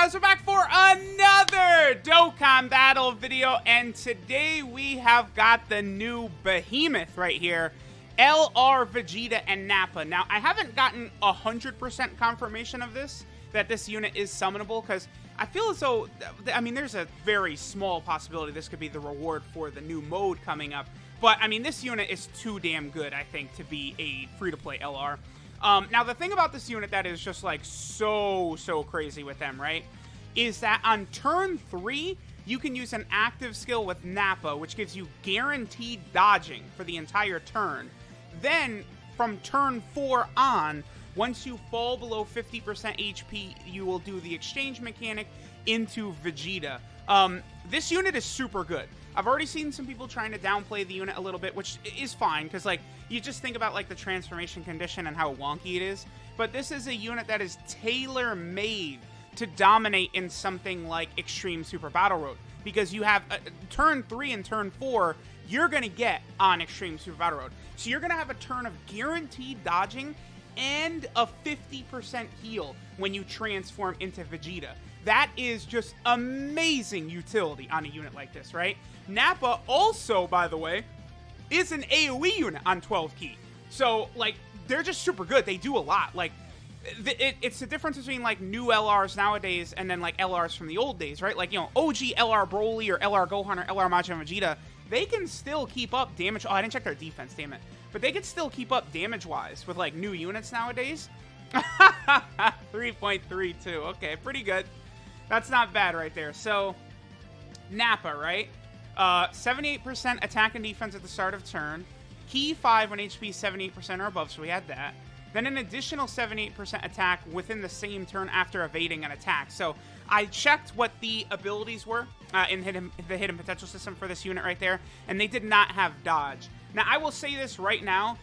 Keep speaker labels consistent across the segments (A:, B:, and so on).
A: guys, we're back for another Dokkan battle video, and today we have got the new behemoth right here, LR, Vegeta, and Nappa. Now, I haven't gotten 100% confirmation of this, that this unit is summonable, because I feel as though, I mean, there's a very small possibility this could be the reward for the new mode coming up, but, I mean, this unit is too damn good, I think, to be a free-to-play LR. Now, the thing about this unit that is just, like, so crazy with them, right, is that on turn 3, you can use an active skill with Nappa, which gives you guaranteed dodging for the entire turn. Then, from turn 4 on, once you fall below 50% HP, you will do the exchange mechanic into Vegeta. This unit is super good. I've already seen some people trying to downplay the unit a little bit, which is fine, because, like, you just think about, like, the transformation condition and how wonky it is. But this is a unit that is tailor-made to dominate in something like Extreme Super Battle Road. Because you have turn 3 and turn 4, you're going to get on Extreme Super Battle Road. So you're going to have a turn of guaranteed dodging and a 50% heal when you transform into Vegeta. That is just amazing utility on a unit like this, right? Nappa also, by the way, is an AoE unit on 12 key. So, like, they're just super good. They do a lot. Like, it's the difference between, like, new LRs nowadays and then, like, LRs from the old days, right? Like, you know, OG LR Broly or LR Gohan or LR Majin Vegeta, they can still keep up damage. Oh, I didn't check their defense, damn it. But they can still keep up damage-wise with, like, new units nowadays. 3.32. Okay, pretty good. That's not bad right there. So, Nappa, right? 78% attack and defense at the start of turn. Key 5 when HP 78% or above, so we had that. Then an additional 78% attack within the same turn after evading an attack. So I checked what the abilities were in the hidden potential system for this unit right there, and they did not have dodge. Now, I will say this right now.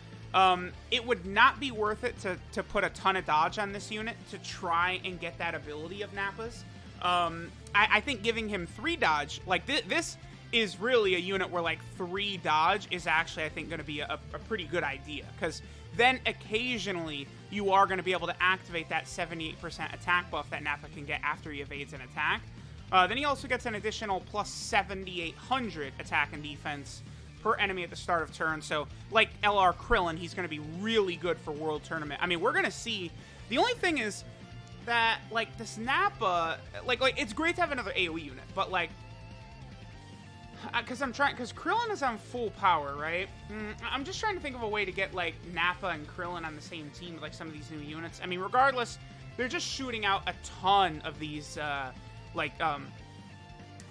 A: It would not be worth it to put a ton of dodge on this unit to try and get that ability of Nappa's. I think giving him 3 dodge, like this is really a unit where, like, 3 dodge is actually, I think, going to be a pretty good idea, because then occasionally you are going to be able to activate that 78% attack buff that Nappa can get after he evades an attack. Then he also gets an additional plus 7,800 attack and defense per enemy at the start of turn. So, like LR Krillin, he's going to be really good for World Tournament. I mean, we're going to see. The only thing is that, like, this Nappa, like it's great to have another AoE unit, but, like, because Krillin is on full power, right? I'm just trying to think of a way to get, like, Nappa and Krillin on the same team with, like, some of these new units. I mean, regardless, they're just shooting out a ton of these, like AoE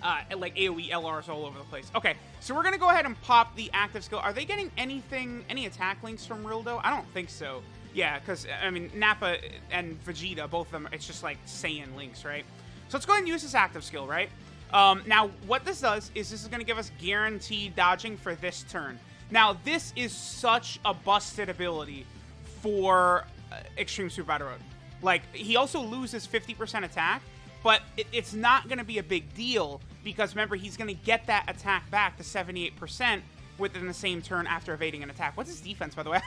A: LRs all over the place. Okay, so we're gonna go ahead and pop the active skill. Are they getting any attack links from Rildo? I don't think so. Yeah, because, I mean, Nappa and Vegeta, both of them, it's just, like, Saiyan links, right? So let's go ahead and use this active skill, right? Now, what this does is this is going to give us guaranteed dodging for this turn. Now, this is such a busted ability for Extreme Super Battle Road. Like, he also loses 50% attack, but it's not going to be a big deal because, remember, he's going to get that attack back to 78% within the same turn after evading an attack. What's his defense, by the way?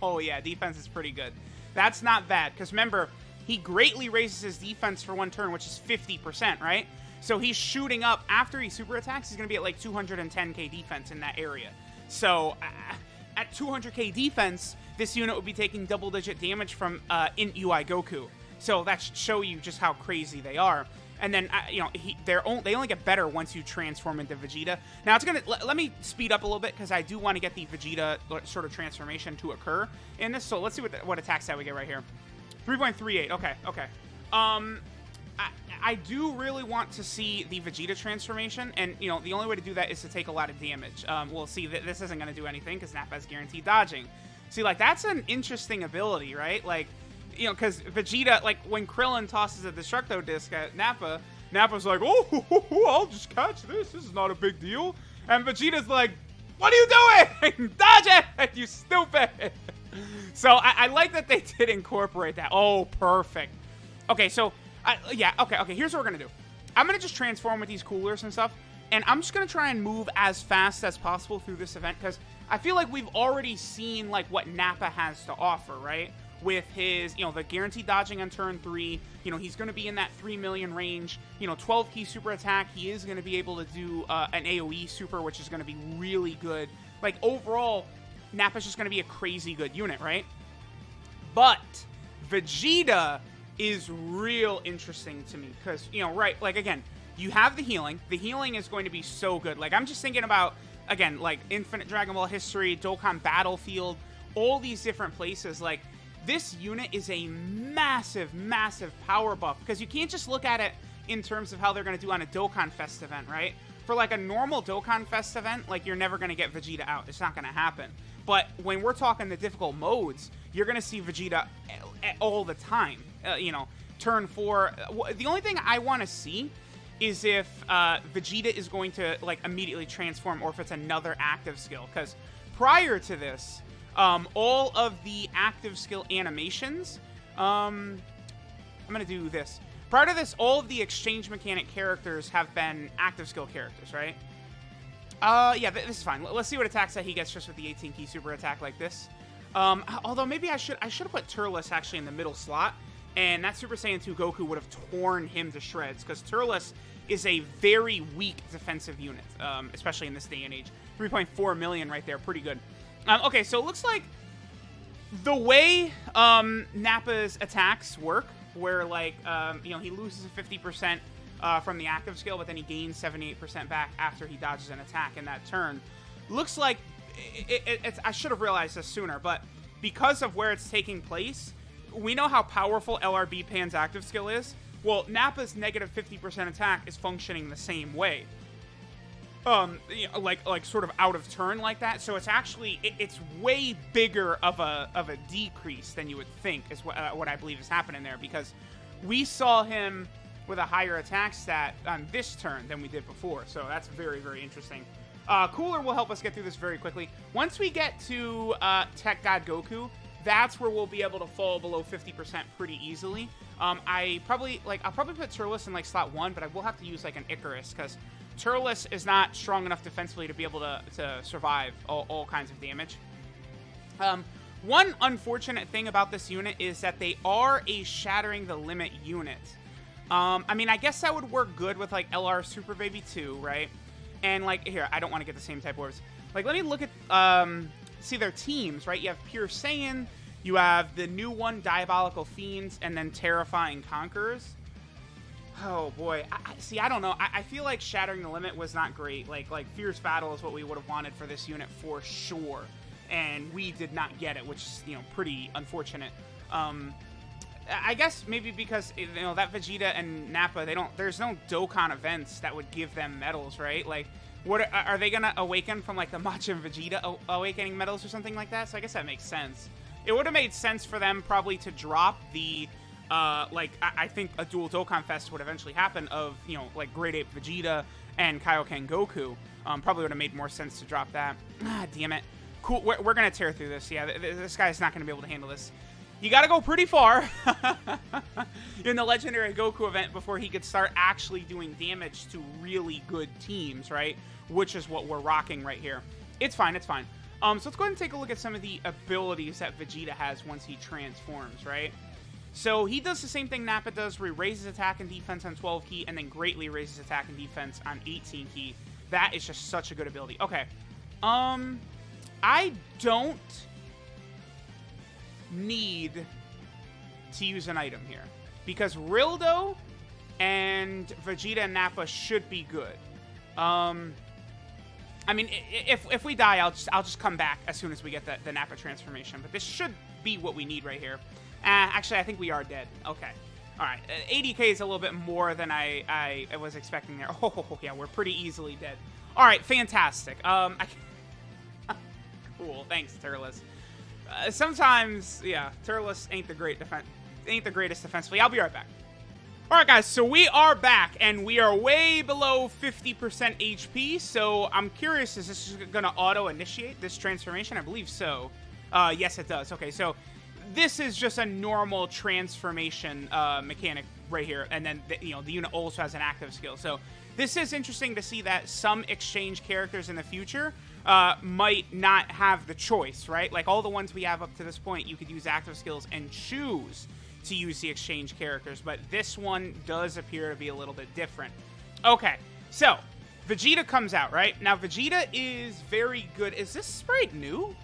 A: Oh, yeah, defense is pretty good. That's not bad, because, remember, he greatly raises his defense for one turn, which is 50%, right? So he's shooting up. After he super attacks, he's going to be at, like, 210k defense in that area. So, at 200k defense, this unit would be taking double-digit damage from Int UI Goku. So that should show you just how crazy they are. And then, you know, they only get better once you transform into Vegeta. Now, it's going to... Let me speed up a little bit, because I do want to get the Vegeta sort of transformation to occur in this. So let's see what attack stat we get right here. 3.38. Okay. I do really want to see the Vegeta transformation, and, you know, the only way to do that is to take a lot of damage. We'll see that this isn't going to do anything, because Nappa has guaranteed dodging. See, like, that's an interesting ability, right? Like, you know, because Vegeta, like, when Krillin tosses a Destructo Disc at Nappa, Nappa's like, oh, I'll just catch this. This is not a big deal. And Vegeta's like, what are you doing? Dodge it, you stupid. So I like that they did incorporate that. Oh, perfect. Okay, so... yeah, okay, here's what we're going to do. I'm going to just transform with these coolers and stuff, and I'm just going to try and move as fast as possible through this event, because I feel like we've already seen, like, what Nappa has to offer, right? with his, the guaranteed dodging on turn 3. He's going to be in that 3 million range. 12 key super attack. He is going to be able to do an AoE super, which is going to be really good. Like, overall, Nappa's just going to be a crazy good unit, right? But Vegeta is real interesting to me because, right, like, again, you have the healing. The healing is going to be so good. Like, I'm just thinking about, again, like, Infinite Dragon Ball History, Dokkan Battlefield, all these different places. Like, this unit is a massive, massive power buff because you can't just look at it in terms of how they're going to do on a Dokkan Fest event, right? For, like, a normal Dokkan Fest event, like, you're never going to get Vegeta out. It's not going to happen. But when we're talking the difficult modes, you're going to see Vegeta all the time. Turn 4. The only thing I want to see is if Vegeta is going to, like, immediately transform or if it's another active skill. Because prior to this, all of the active skill animations, I'm going to do this. Prior to this, all of the exchange mechanic characters have been active skill characters, right? Yeah, this is fine. Let's see what attacks that he gets just with the 18 key super attack like this. Although maybe I should have put Turles actually in the middle slot. And that Super Saiyan 2 Goku would have torn him to shreds, because Turles is a very weak defensive unit, especially in this day and age. 3.4 million right there, pretty good. Okay, so it looks like the way Nappa's attacks work, where, like, he loses a 50% from the active skill, but then he gains 78% back after he dodges an attack in that turn. Looks like, I should have realized this sooner, but because of where it's taking place, we know how powerful LRB Pan's active skill is. Well, Nappa's negative 50% attack is functioning the same way. Like sort of out of turn like that. So it's actually, it's way bigger of a decrease than you would think is what I believe is happening there, because we saw him with a higher attack stat on this turn than we did before. So that's very, very interesting. Cooler will help us get through this very quickly. Once we get to Tech God Goku, that's where we'll be able to fall below 50% pretty easily. I'll probably put Turles in, like, slot 1, but I will have to use, like, an Icarus, because Turles is not strong enough defensively to be able to survive all kinds of damage. One unfortunate thing about this unit is that they are a Shattering the Limit unit. I mean, I guess that would work good with, like, LR Super Baby 2, right? And, like, here, I don't want to get the same type of words. Like, let me look at, see their teams, right? You have Pure Saiyan, you have the new one, Diabolical Fiends, and then Terrifying Conquerors. Oh, boy. I don't know. I feel like Shattering the Limit was not great. Like, Fierce Battle is what we would have wanted for this unit for sure. And we did not get it, which is, pretty unfortunate. I guess maybe because, that Vegeta and Nappa, there's no Dokkan events that would give them medals, right? Like, what are they gonna awaken from, like, the Machin Vegeta awakening medals or something like that? So I guess that makes sense. It would have made sense for them probably to drop the, I think a dual Dokkan Fest would eventually happen of, like, Great Ape Vegeta and Kaioken Goku. Probably would have made more sense to drop that. Ah, damn it. Cool, we're gonna tear through this. Yeah, this guy's not gonna be able to handle this. You gotta go pretty far in the Legendary Goku event before he could start actually doing damage to really good teams, right? Which is what we're rocking right here. It's fine, it's fine. So let's go ahead and take a look at some of the abilities that Vegeta has once he transforms, right? So he does the same thing Nappa does, where he raises attack and defense on 12 key and then greatly raises attack and defense on 18 key. That is just such a good ability. Okay. I don't need to use an item here, because Rildo and Vegeta and Nappa should be good. I mean, if we die, I'll just come back as soon as we get the Nappa transformation. But this should be what we need right here. Actually, I think we are dead. Okay. All right. 80k is a little bit more than I was expecting there. Oh, yeah, we're pretty easily dead. All right, fantastic. Cool. Thanks, Turles. Sometimes, yeah, Turles ain't the greatest defensively. I'll be right back. All right, guys, so we are back, and we are way below 50% HP, so I'm curious, is this going to auto-initiate this transformation? I believe so. Yes, it does. Okay, so this is just a normal transformation mechanic right here, and then, the unit also has an active skill. So this is interesting to see that some exchange characters in the future might not have the choice, right? Like all the ones we have up to this point, you could use active skills and choose to use the exchange characters, but this one does appear to be a little bit different. Okay, so Vegeta comes out, right? Now, Vegeta is very good. Is this sprite new?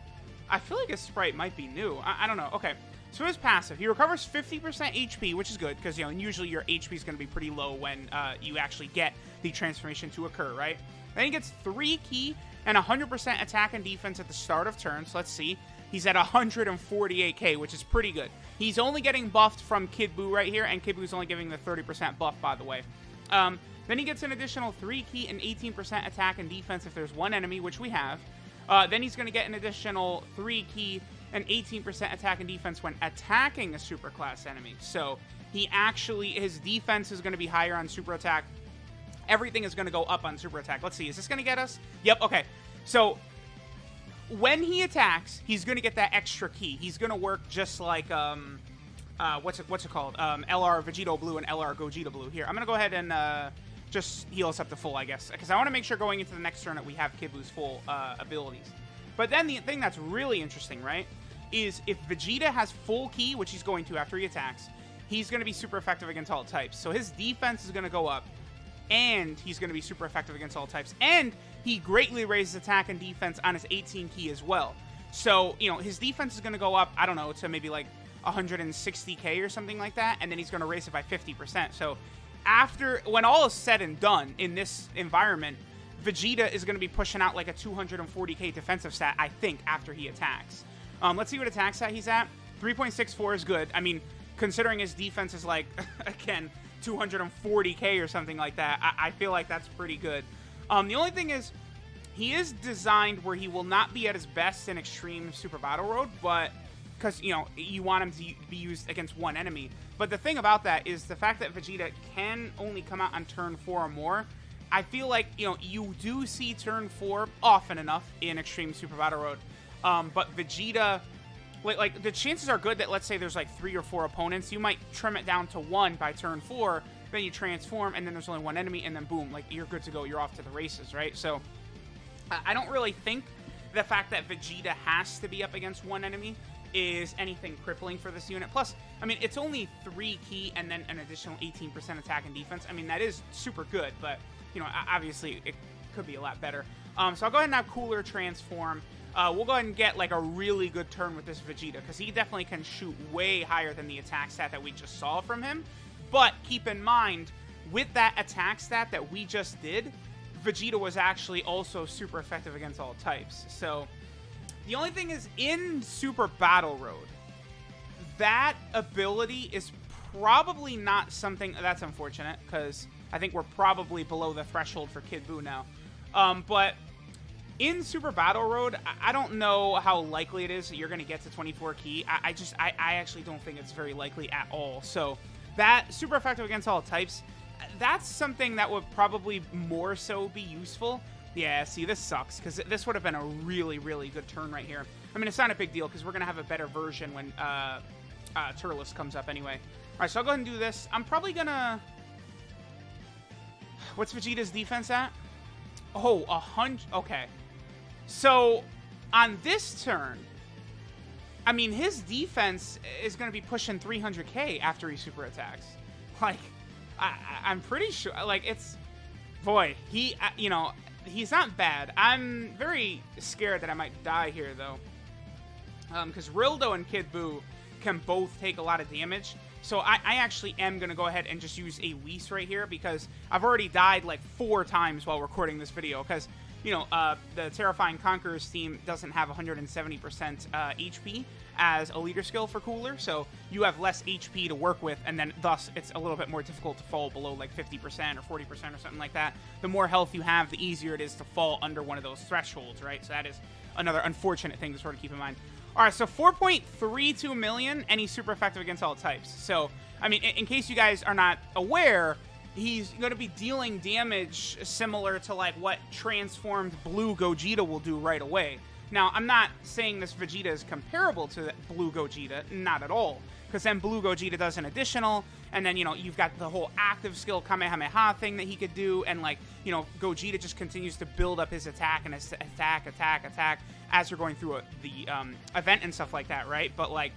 A: I feel like his sprite might be new. I don't know. Okay, so his passive, he recovers 50% HP, which is good, because, you know, usually your HP is going to be pretty low when you actually get the transformation to occur, right? Then he gets 3 ki and 100% attack and defense at the start of turn. So let's see. He's at 148k, which is pretty good. He's only getting buffed from Kid Buu right here, and Kid Buu's only giving the 30% buff, by the way. Then he gets an additional 3 ki and 18% attack and defense if there's one enemy, which we have. Then he's going to get an additional 3 ki and 18% attack and defense when attacking a superclass enemy. So he actually, his defense is going to be higher on super attack. Everything is going to go up on super attack. Let's see. Is this going to get us? Yep. Okay. So when he attacks, he's going to get that extra ki. He's going to work just like, what's it called? LR Vegito Blue and LR Gogeta Blue. Here, I'm going to go ahead and just heal us up to full, I guess, because I want to make sure going into the next turn that we have Kid Buu's full abilities. But then the thing that's really interesting, right, is if Vegeta has full ki, which he's going to after he attacks, he's going to be super effective against all types. So his defense is going to go up, and he's going to be super effective against all types. And he greatly raises attack and defense on his 18 ki as well. So, you know, his defense is going to go up, I don't know, to maybe like 160k or something like that, and then he's going to raise it by 50%. So after, when all is said and done in this environment, Vegeta is going to be pushing out like a 240k defensive stat, I think, after he attacks. Let's see what attack stat he's at. 3.64 is good. I mean, considering his defense is like, again, 240k or something like that, I feel like that's pretty good. The only thing is, he is designed where he will not be at his best in Extreme Super Battle Road, but because, you know, you want him to be used against one enemy. But the thing about that is the fact that Vegeta can only come out on turn 4 or more. I feel like, you know, you do see turn 4 often enough in Extreme Super Battle Road. But Vegeta, like, the chances are good that, let's say there's like 3 or 4 opponents, you might trim it down to 1 by turn 4, then you transform, and then there's only one enemy, and then boom, like, you're good to go, you're off to the races, right? So I don't really think the fact that Vegeta has to be up against one enemy is anything crippling for this unit. Plus, I mean, it's only 3 ki and then an additional 18% attack and defense. I mean, that is super good, but, you know, obviously it could be a lot better. So I'll go ahead and have Cooler transform. We'll go ahead and get, like, a really good turn with this Vegeta, because he definitely can shoot way higher than the attack stat that we just saw from him. But keep in mind, with that attack stat that we just did, Vegeta was actually also super effective against all types. So the only thing is, in Super Battle Road, that ability is probably not something that's unfortunate, because I think we're probably below the threshold for Kid Buu now. But in Super Battle Road, I don't know how likely it is that you're going to get to 24 ki. I actually don't think it's very likely at all. So that super effective against all types, that's something that would probably more so be useful. Yeah, see, this sucks, because this would have been a really, really good turn right here. I mean, it's not a big deal, because we're going to have a better version when Turles comes up anyway. All right, so I'll go ahead and do this. I'm probably going to... What's Vegeta's defense at? Oh, 100... Okay. So, on this turn, I mean, his defense is going to be pushing 300k after he super attacks. Like, I'm pretty sure... Like, it's... Boy, he... you know... He's not bad. I'm very scared that I might die here, though. Because Rildo and Kid Buu can both take a lot of damage. So I actually am going to go ahead and just use a Whis right here, because I've already died like 4 times while recording this video. Because, you know, the Terrifying Conquerors team doesn't have 170% HP as a leader skill for Cooler, so you have less HP to work with, and then thus it's a little bit more difficult to fall below like 50% or 40% or something like that. The more health you have, the easier it is to fall under one of those thresholds, right? So that is another unfortunate thing to sort of keep in mind. All right, so 4.32 million, and he's super effective against all types. So, I mean, in case you guys are not aware, he's going to be dealing damage similar to like what transformed Blue Gogeta will do right away. Now, I'm not saying this Vegeta is comparable to Blue Gogeta, not at all, because then Blue Gogeta does an additional, And then, you know, you've got the whole active skill Kamehameha thing that he could do. And, like, you know, Gogeta just continues to build up his attack and his attack as you're going through the event and stuff like that, right? But, like,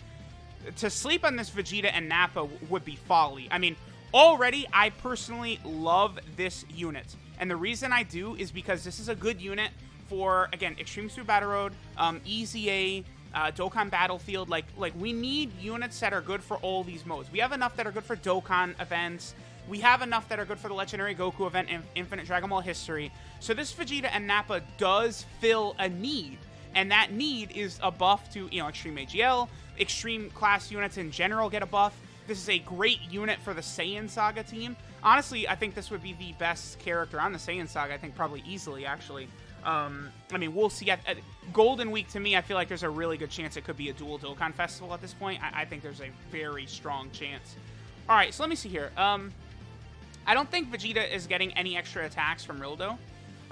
A: to sleep on this Vegeta and Nappa would be folly. I mean, already, I personally love this unit. And the reason I do is because this is a good unit for, again, Extreme Super Battle Road, EZA, Dokkan Battlefield. Like we need units that are good for all these modes. We have enough that are good for Dokkan events. We have enough that are good for the Legendary Goku event and Infinite Dragon Ball history. So this Vegeta and Nappa does fill a need. And that need is a buff to, you know, Extreme AGL. Extreme class units in general get a buff. This is a great unit for the Saiyan Saga team. Honestly, I think this would be the best character on the Saiyan Saga. I think probably easily, actually. I mean, we'll see. At Golden Week, to me, I feel like there's a really good chance it could be a dual Dokkan Festival at this point. I think there's a very strong chance. All right, so let me see here. I don't think Vegeta is getting any extra attacks from Rildo.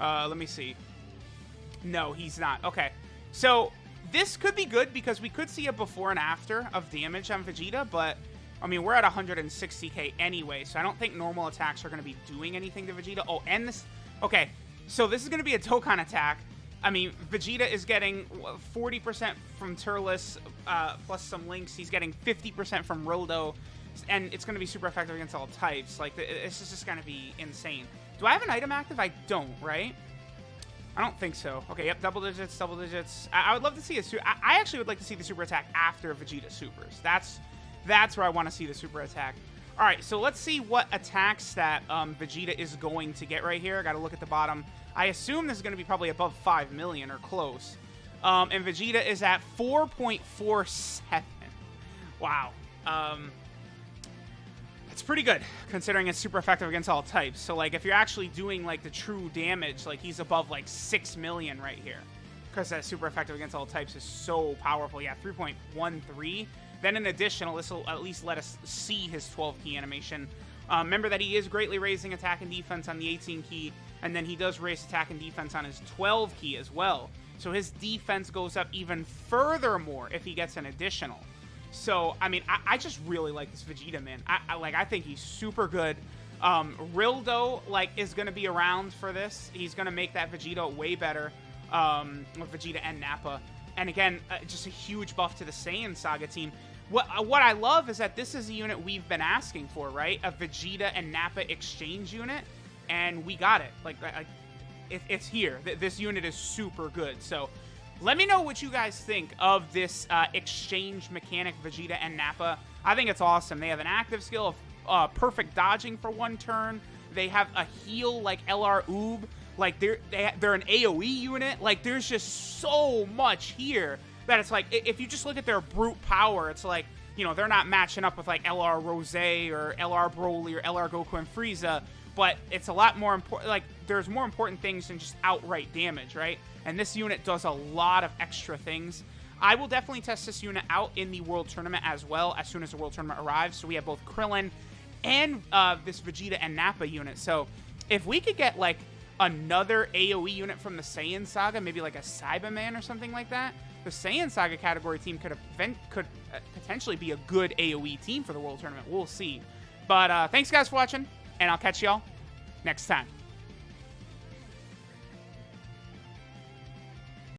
A: Let me see. No, he's not. Okay, so this could be good because we could see a before and after of damage on Vegeta, but I mean, we're at 160k anyway, so I don't think normal attacks are going to be doing anything to Vegeta. Oh, and this... Okay, so this is going to be a Dokkan attack. I mean, Vegeta is getting 40% from Turles, plus some links. He's getting 50% from Rildo, and it's going to be super effective against all types. Like, this is just going to be insane. Do I have an item active? I don't, right? I don't think so. Okay, yep, double digits, double digits. I would love to see a super... I actually would like to see the super attack after Vegeta supers. That's where I want to see the super attack. All right, so let's see what attacks that Vegeta is going to get right here. I got to look at the bottom. I assume this is going to be probably above 5 million or close. And Vegeta is at 4.47. Wow. It's pretty good, considering it's super effective against all types. So, like, if you're actually doing, like, the true damage, like, he's above, like, 6 million right here. Because that super effective against all types is so powerful. Yeah, 3.13. Then an additional, this will at least let us see his 12 key animation. Remember that he is greatly raising attack and defense on the 18 key, and then he does raise attack and defense on his 12 key as well. So his defense goes up even furthermore if he gets an additional. So, I mean, I just really like this Vegeta, man. I think he's super good. Rildo, like, is going to be around for this. He's going to make that Vegeta way better with Vegeta and Nappa. And again, just a huge buff to the Saiyan Saga team. What I love is that this is a unit we've been asking for, right? A Vegeta and Nappa exchange unit, and we got it. Like it's here. This unit is super good. So let me know what you guys think of this exchange mechanic, Vegeta and Nappa. I think it's awesome. They have an active skill of perfect dodging for one turn. They have a heal like LR Oob. Like, they're an AoE unit. Like, there's just so much here that it's like, if you just look at their brute power, it's like, you know, they're not matching up with, like, LR Rose or LR Broly or LR Goku and Frieza, but it's a lot more important. Like, there's more important things than just outright damage, right? And this unit does a lot of extra things. I will definitely test this unit out in the World Tournament as well as soon as the World Tournament arrives. So we have both Krillin and this Vegeta and Nappa unit. So if we could get, like, another AoE unit from the Saiyan Saga, maybe like a Cyberman or something like that, the Saiyan Saga category team could potentially be a good AoE team for the World Tournament. We'll see. But thanks, guys, for watching, and I'll catch y'all next time.